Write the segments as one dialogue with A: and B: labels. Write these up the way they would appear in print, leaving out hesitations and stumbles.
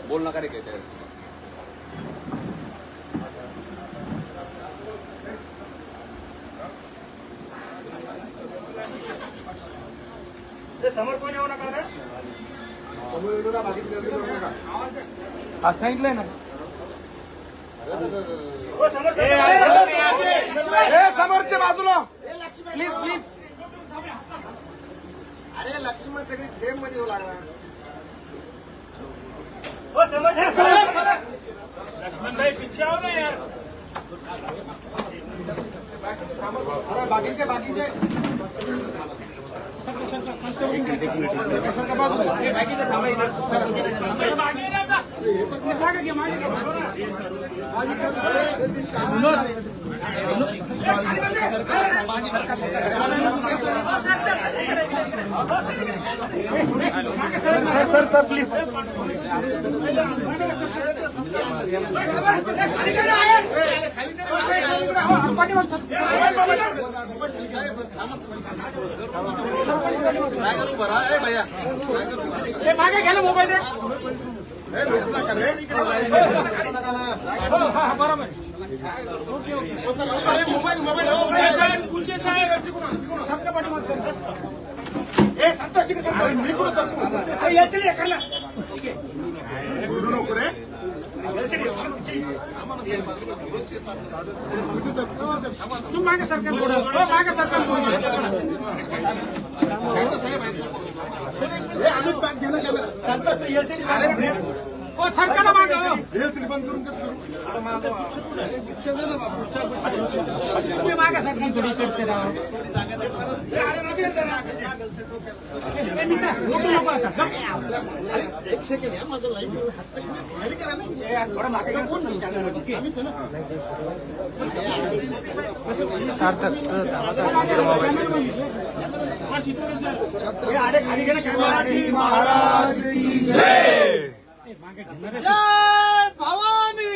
A: बोल नका रे काय
B: समोर कोण येऊ नका
C: सांगितलंय ना समोरच्या बाजूला प्लीज प्लीज.
B: अरे लक्ष्मण सगळी फ्रेम मध्ये येऊ लागला. लक्ष्मण भाई पीछे आओ ना यार.
C: अरे बाकीचे बाकीचे सर सर प्लीज.
B: मागे घ्या ना मोबाईल. बरोबर शब्द पाठीमाग संतोषी बोलू नको रे. तू मागे सरकार मागे सरकार सरकारला मागे बंद करून कसं करू. तुम्ही मागे सरकार थोडी चर्चा राहा. एक सेकंड माझं लाईफ खाली करा ना थोडा मागे महाराज जय भवानी.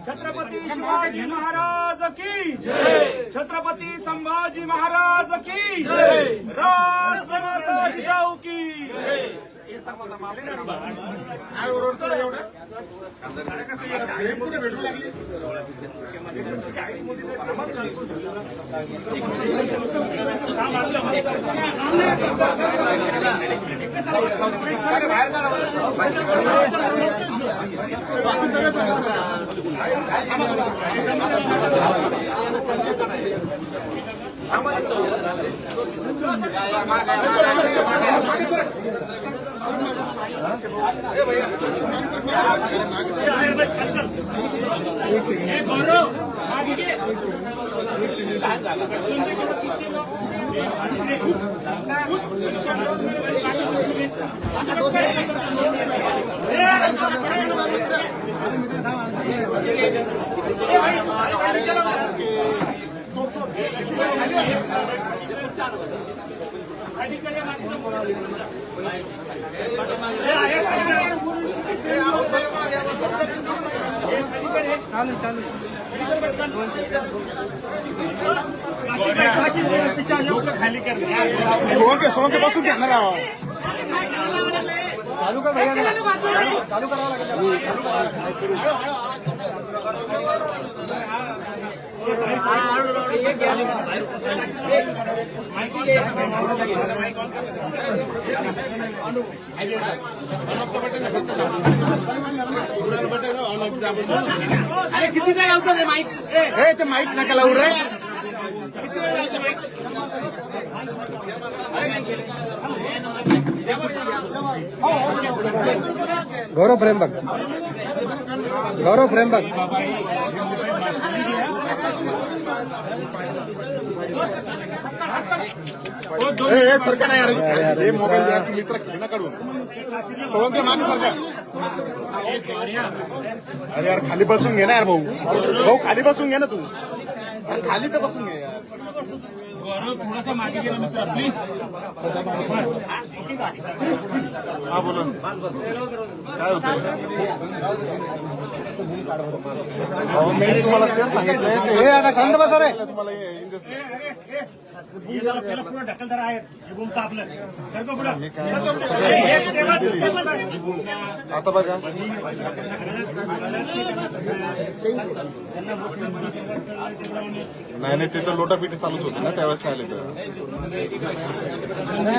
B: छत्रपती शिवाजी महाराज की जय. छत्रपती संभाजी महाराज की जय. राष्ट्रमाता जिजाऊ की भेटू लागली. चालू चालू लोक खाली कर सोंगे बसून घ्या ना राव. चालू कर भैया चालू करावं अरे किती जण लावतो रे माईक. हे ते माईक नका लावू रे. किती वेळ लावतो माईक.
C: गौरव प्रेमबाग गौरव प्रेमबाग
B: सरकार नाही यार. हे मोबाईल यार तुम्ही मित्र घेणं काढून सोळंके मागे सरकार. अरे यार खाली बसून घे ना यार भाऊ. भाऊ खाली बसून घे ना तू. खाली तर बसून घे यार. गौरव थोडासा मागे गेला मित्र प्लीज. हा बोला काय होतं. मी तुम्हाला तेच सांगितलंय. हे आता शांत बसा रे. तुम्हाला पहिला पुढे ढकलदार आहेत हे गुमचं आपलं सरकं पुढं.
A: आता बघा नाही ते तर लोटापिटी चालूच होते ना त्यावेळेस काय आले तर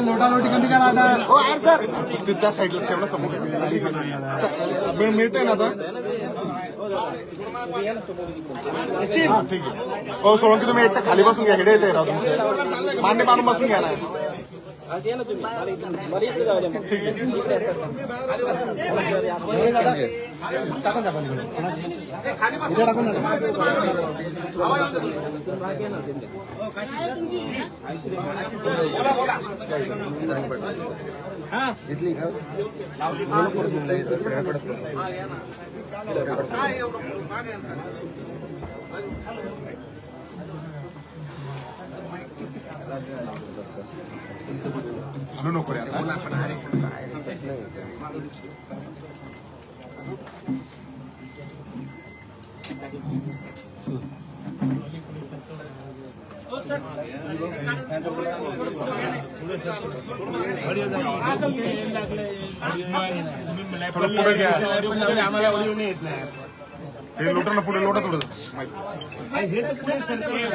C: लोटालोटी कमी करा आता. हो आहे सर.
A: ते त्या साईडला ठेवणं समोर मिळतंय ना आता हा, ठीक आहे. हो सोळंकी तुम्ही एक तर खाली बसून घ्या. हेडे येते राव तुमचे मान्य मानून बसून घ्या ना. ठीक आहे
C: टाकून द्या पण इथे टाकून द्या. इथली
A: हलू नको रे आता. थोडं पुढे घ्या.
B: आम्हाला एवढी येत नाही.
A: हे लोटा ना पुढे लोटा थोडं
B: हे तर पुढे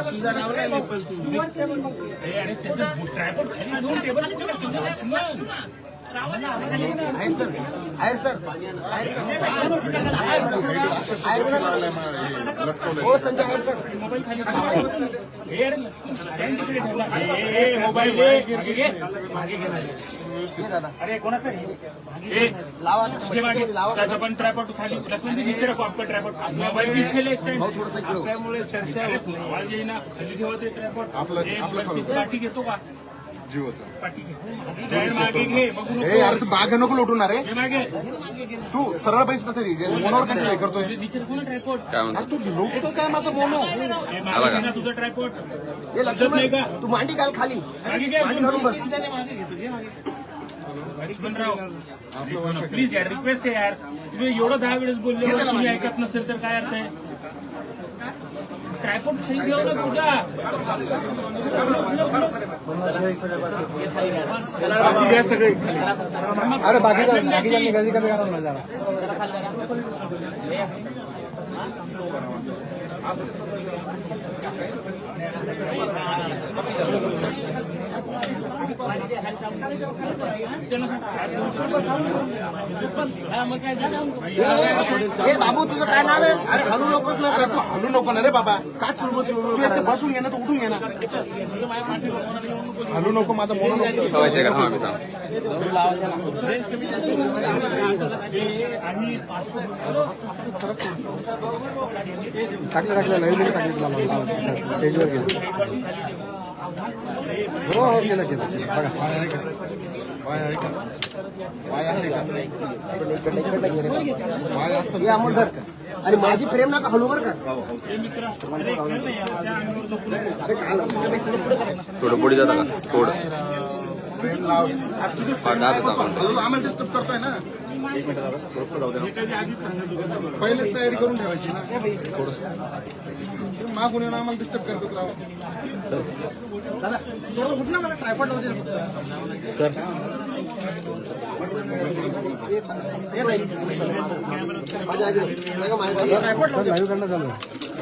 B: तुझा नाव नाही लेपल तू. अरे त्याचं ट्रायपॉड खाली घेऊन टेबल
C: आहे सर. आहे सर. हो संजय आहे सर.
B: मोबाईल खाली मोबाईल
C: दादा
B: अरे कोणाचा
C: लावा
B: त्याचा पण ट्रायपॉड खाली नीचे रखो आपका ट्रायपॉड मोबाईल पीछे ले स्टँड
C: त्यामुळे चर्चा
B: आवाज येईना खाली ठेवा ते ट्रायपॉड
A: आपलं
B: पाठी घेतो का
A: जीवचा
B: पाठी घे स्टँड मागे घे बघू
A: हे यार तू बाग नको लोटून रे
B: हे मागे
A: तू सरळ पैसे तरी मोनोवर कशाला हे करतोय
B: नीचे रखो ना ट्रायपॉड
A: अरे तू लोटतो काय माझं बोनो
B: हे मागे घे ना तुझा ट्रायपॉड
C: हे लक्षात नाही का तू मांडी घाल खाली
B: मागे घे
C: मांडी घालून बस.
B: लक्ष्मणराव प्लीज यार रिक्वेस्ट आहे यार तुम्ही एवढं 10 वेळेस बोलले तुम्ही ऐकत नसेल तर काय अर्थ आहे ट्रायपॉड खाली ठेव ना तुझा
A: बाकी घ्या सगळे खाली.
C: अरे बाकीच्या गर्दी कमी करा ना जरा. हे बाबू तुझं काय नाव आहे. अरे हलू नकोस ना.
A: अरे तू हलू नको ना रे बाबा.
C: काय चुरबुर
A: तू इथे बसून घे ना तू उठून घे ना. हलू नको माझा मोनो नको.
C: टाकलं नवीन टाकलं पेजवर गेलं. हो केलं बघा.
A: पाय आहे का? पाय असं
C: हे अमोल धर. आणि माझी प्रेम नका हळू बर का.
D: थोडं पुढे जाता का थोडं
A: फ्रेम लाव. आम्हाला डिस्टर्ब करतोय ना. एक मिनिट दादा थोडं जाऊ दे. पहिलेच तयारी करून ठेवायची ना. थोडस मागून येऊन आम्हाला डिस्टर्ब करतात राव.
C: मला ट्रायपॉड लावते
A: सर
C: सर लाईव्ह करणं चालू आहे.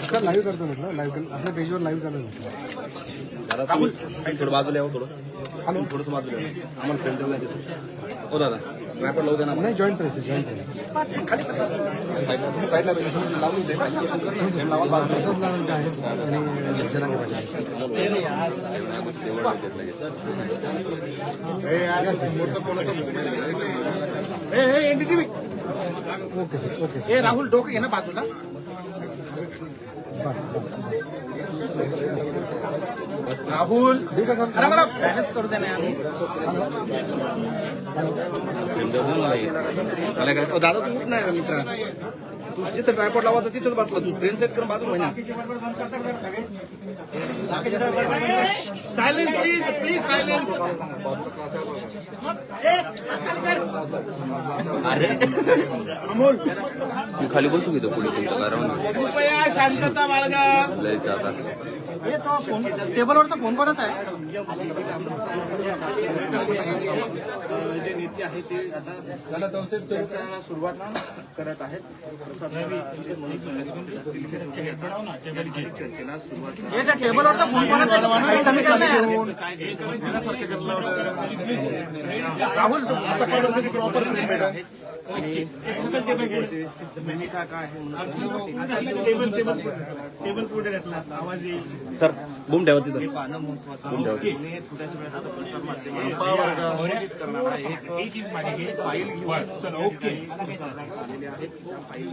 C: सर लाईव्ह करतो म्हटलं. लाईव्ह आपल्या पेजवर लाईव्ह चालू आहे.
D: दादा थोडं बाजूला यावं थोडं थोडंसं बाजूला यावं आम्हाला पेंटर नाही देतो हो दादा ट्रायपॉड लावू दे ना
C: नाही जॉईंट प्रेस आहे जॉईंट प्रेस.
D: साईडला लावून दे
C: असंच लावायचं आहे आणि जनांगे पाहिजे.
A: हे यार समोरचा कोणाचा ए NDTV.
C: Okay sir okay sir.
A: ए राहुल डोकं घे ना बाजूला. राहुल अरे मला बॅलन्स करू दे ना यार.
D: दादा तू उठ नाही मित्रा तू जिथं ट्रायपॉड लावायचं तिथंच बसला तू ट्रेन सेट करून बाजू महिना
B: silence please please silence Amol
E: मी खाली बसू घेतो पुढे तुमचं कारण
B: कृपया शांतता बाळगा
E: लयच आता
C: हे तो फोन टेबलवरचा फोन कोणाचा आहे?
A: जे नेते आहेत ते आता चर्चेला सुरुवात करत आहेत. चर्चेला सुरुवात
C: हे त्या टेबलवरचा फोन कोणाचा आहे? कमी करणार
A: राहुल आता प्रॉपर भूमिका काय
B: टेबल पुढे घातला आवाज येईल
D: सर बूम ठेवा तिथं
A: पाहणं महत्वाचं हे थोड्याच वेळात आता प्रसार माध्यमांना करणार आहे. एक फाईल घेऊन
B: ओके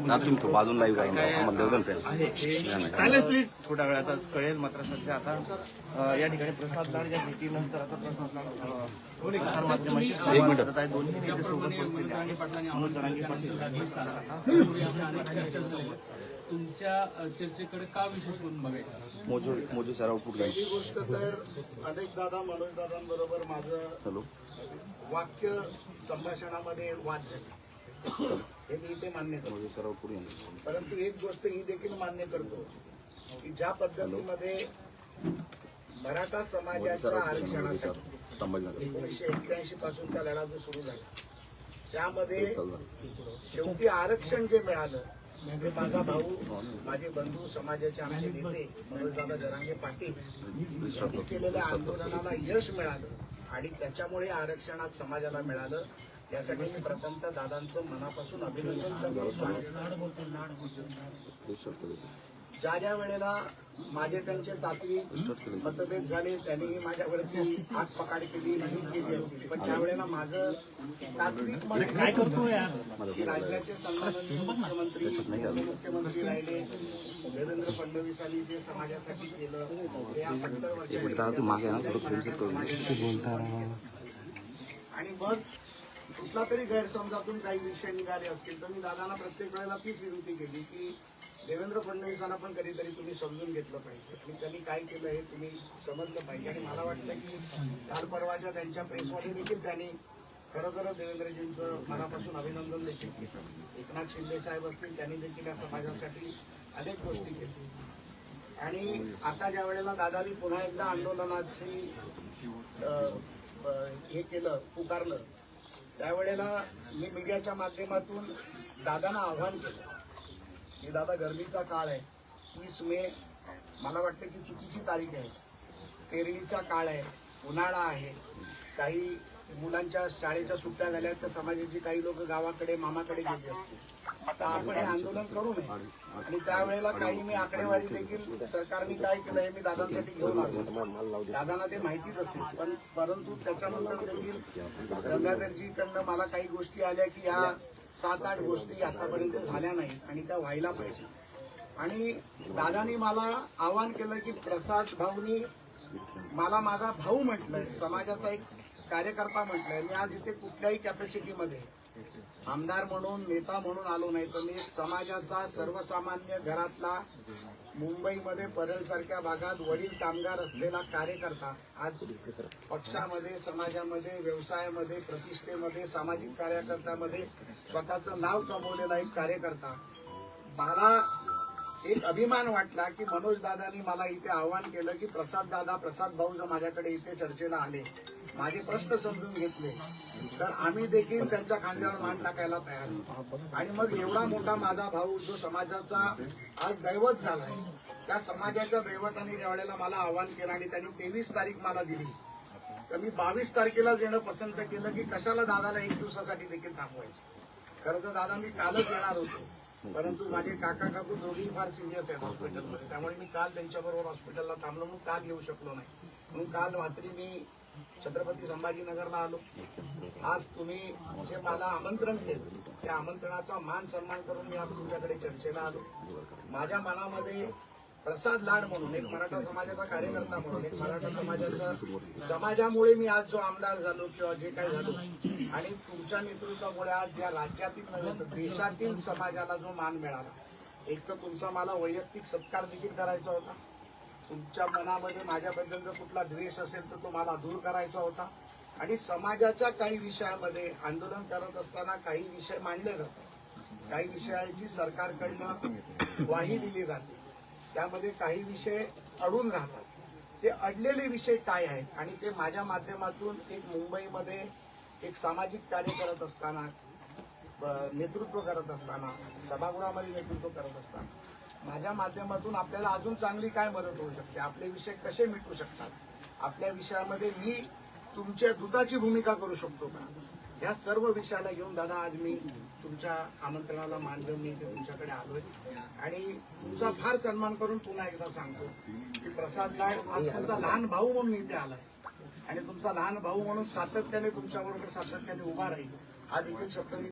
D: ना तुम्ही तो बाजून लाईव्ह करा आम्हाला देऊ द्या
A: आहे
B: सायलेन्स प्लीज
A: थोड्या वेळातच कळेल. मात्र सध्या आता या ठिकाणी प्रसाद लाड या भेटीनंतर आता प्रसाद लाड प्रसार माध्यमांची संवाद साधत आहे. दोन्ही नेते सोबत बसलेले आहेत. मनोज जरांगे पाटील
F: तुमच्या चर्चेकडे का विशेष म्हणून बघायचं?
D: मोजू सर आउटपुट घ्या.
G: ही गोष्ट तर अनेकदादा मनोजदादांबरोबर माझं
D: हॅलो
G: वाक्य संभाषणामध्ये वाद झाले हे मी इथे मान्य करतो.
D: मोजू सर आउटपुट घ्या.
G: परंतु एक गोष्ट ही देखील मान्य करतो की ज्या पद्धतीमध्ये मराठा समाजाच्या आरक्षणासाठी
D: संभाजीनगर
G: 1981 पासूनचा लढा जो सुरू झाला त्यामध्ये शेवटी आरक्षण जे मिळालं ते माझा भाऊ माझे बंधू समाजाचे आमचे नेते मनोजदादा जरांगे पाटील यांनी केलेल्या आंदोलनाला यश मिळालं आणि त्याच्यामुळे आरक्षणात समाजाला मिळालं. यासाठी मी प्रथमतः दादांचं मनापासून अभिनंदन करतो. ज्या ज्या वेळेला माझे त्यांचे तात्विक मतभेद झाले त्यांनी माझ्यावरती हात पकाड केली नाही केली असेल, पण ज्या वेळेला माझं तात्विक मत काय करतो की राज्याचे सन्माननीय मुख्यमंत्री मुख्यमंत्री राहिले देवेंद्र फडणवीसांनी जे समाजासाठी केलं ते या 70 वर्षांनी आणि मग कुठला तरी गैरसमजातून काही विषय निघाले असतील तर मी दादांना प्रत्येक वेळेला तीच विनंती केली की देवेंद्र फडणवीसांना पण कधीतरी तुम्ही समजून घेतलं पाहिजे आणि त्यांनी काय केलं हे तुम्ही समजलं पाहिजे. आणि मला वाटतं की काल परवाच्या त्यांच्या प्रेसमध्ये देखील त्यांनी खरोखर देवेंद्रजींचं मनापासून अभिनंदन देखील केलं. एकनाथ शिंदे साहेब असतील त्यांनी देखील या समाजासाठी अनेक गोष्टी केल्या. आणि आता ज्या वेळेला दादानी पुन्हा एकदा आंदोलनाची हे केलं पुकारलं त्यावेळेला मी मीडियाच्या माध्यमातून दादांना आव्हान केलं की दादा गरमीचा काळ आहे, 30 मे मला वाटतं की चुकीची तारीख आहे, पेरणीचा काळ आहे, उन्हाळा आहे, काही मुलांच्या शाळेच्या सुट्ट्या झाल्या तर समाजाची काही लोक गावाकडे मामाकडे गेली असतील तर आपण हे आंदोलन करू नये. आणि त्यावेळेला काही मी आकडेवारी देखील सरकारने काय केलं हे मी दादांसाठी घेऊन आलो. दादांना ते माहितीच असेल पण परंतु त्याच्यानंतर देखील गंगाधरजीकडनं मला काही गोष्टी आल्या की या 7-8 गोष्टी आतापर्यंत झाल्या नाहीत आणि त्या व्हायला पाहिजे. आणि दादानी मला आवाहन केलं की प्रसाद भाऊनी मला माझा भाऊ म्हटलंय, समाजाचा एक कार्यकर्ता म्हटलंय. मी आज इथे कुठल्याही कॅपॅसिटीमध्ये आमदार म्हणून नेता म्हणून आलो नाही तर मी एक समाजाचा सर्वसामान्य घरातला मुंबईमध्ये परेल सारख्या भागात वडील कामगार असलेला कार्यकर्ता आज पक्षामध्ये समाजामध्ये व्यवसायामध्ये प्रतिष्ठेमध्ये सामाजिक कार्यकर्त्यामध्ये स्वतःचं नाव कमवलेला एक कार्यकर्ता. मला एक अभिमान वाटला की मनोज दादांनी मला इथे आवाहन केलं की प्रसाद भाऊ जर माझ्याकडे इथे चर्चेला आले माझे प्रश्न समजून घेतले तर आम्ही देखील त्यांच्या खांद्यावर मान टाकायला तयार. आणि मग एवढा मोठा माझा भाऊ जो समाजाचा आज दैवत झालाय त्या समाजाच्या दैवताने ज्या वेळेला मला आवाहन केलं आणि त्यांनी 23 तारीख मला दिली तर मी 22 तारखेलाच येणं पसंत केलं की कशाला दादाला 1 दिवसासाठी देखील थांबवायचं. खरं तर दादा मी कालच येणार होतो परंतु माझे काका काकू दोघेही फार सिरियस आहेत हॉस्पिटलमध्ये त्यामुळे मी काल त्यांच्याबरोबर हॉस्पिटलला थांबलो म्हणून काल येऊ शकलो नाही. म्हणून काल रात्री मी छत्रपती संभाजीनगरला आलो. आज तुम्ही जे मला आमंत्रण केलं त्या आमंत्रणाचा मान सन्मान करून मी आज तुमच्याकडे चर्चेला आलो. माझ्या मनामध्ये प्रसाद लाड म्हणून एक मराठा समाजाचा कार्यकर्ता म्हणून एक मराठा समाजाचा समाजामुळे मी आज जो आमदार झालो किंवा जे काही झालो आणि तुमच्या नेतृत्वामुळे आज या राज्यातील नव्हे तर देशातील समाजाला जो मान मिळाला, एक तर तुमचा मला वैयक्तिक सत्कार देखील करायचा होता, तुमच्या मनामध्ये माझ्याबद्दल जर कुठला द्वेष असेल तर तो मला दूर करायचा होता, आणि समाजाच्या काही विषयामध्ये आंदोलन करत असताना काही विषय मांडले जातात, काही विषयाची सरकारकडनं ग्वाही दिली जाते, त्यामध्ये काही विषय अडून राहतात. ते अडलेले विषय काय आहेत आणि ते माझ्या माध्यमातून एक मुंबईमध्ये एक सामाजिक कार्य करत असताना, नेतृत्व करत असताना, सभागृहामध्ये नेतृत्व करत असताना माझ्या माध्यमातून आपल्याला अजून चांगली काय मदत होऊ शकते, आपले विषय कसे मिटू शकतात, आपल्या विषयामध्ये मी तुमच्या दूताची भूमिका करू शकतो का, या सर्व विषयाला घेऊन दादा आज मी तुमच्या आमंत्रणाला मान देऊन मी इथे तुमच्याकडे आलोय आणि तुमचा फार सन्मान करून पुन्हा एकदा सांगतो की प्रसाद लाड आज तुमचा लहान भाऊ म्हणून इथे आलाय आणि तुमचा लहान भाऊ म्हणून सातत्याने तुमच्याबरोबर सातत्याने उभा राहील हा देखील शब्द मी